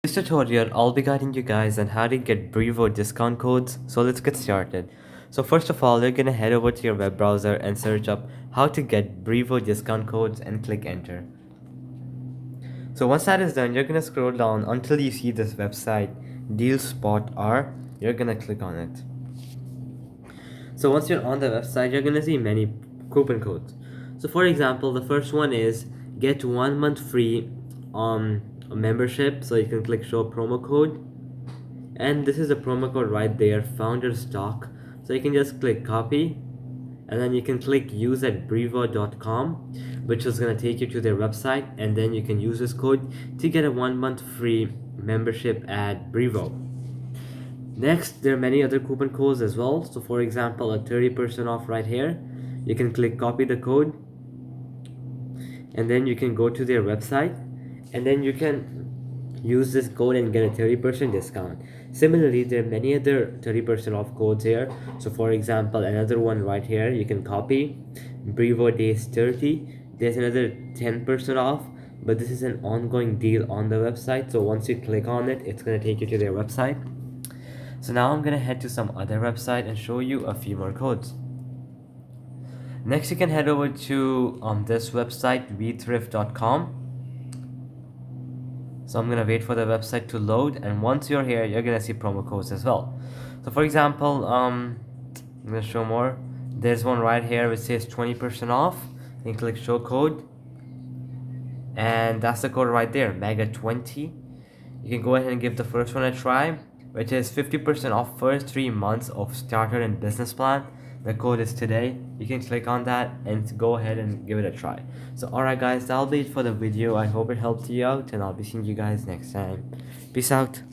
In this tutorial, I'll be guiding you guys on how to get Brevo discount codes, so let's get started. So first of all, you're gonna head over to your web browser and search up how to get Brevo discount codes and click enter. So once that is done, you're gonna scroll down until you see this website, DealSpot.R. You're gonna click on it. So once you're on the website, you're gonna see many coupon codes. So for example, the first one is get 1 month free membership. So you can click show promo code, and this is the promo code right there, founder stock. So you can just click copy, and then you can click use at brevo.com, which is going to take you to their website, and then you can use this code to get a 1 month free membership at Brevo. Next, there are many other coupon codes as well. So for example, a 30% off right here. You can click copy the code, and then you can go to their website, and then you can use this code and get a 30% discount. Similarly, there are many other 30% off codes here. So for example, another one right here, you can copy Brevo days 30. There's another 10% off, but this is an ongoing deal on the website. So once you click on it, it's going to take you to their website. So now I'm going to head to some other website and show you a few more codes. Next, you can head over to this website, vthrift.com. So I'm gonna wait for the website to load, and once you're here, you're gonna see promo codes as well. So for example, I'm gonna show more. There's one right here which says 20% off. You can click show code, and that's the code right there, mega20. You can go ahead and give the first one a try, which is 50% off first 3 months of starter and business plan. The code is today. You can click on that and go ahead and give it a try. So alright guys, that'll be it for the video. I hope it helped you out, and I'll be seeing you guys next time. Peace out.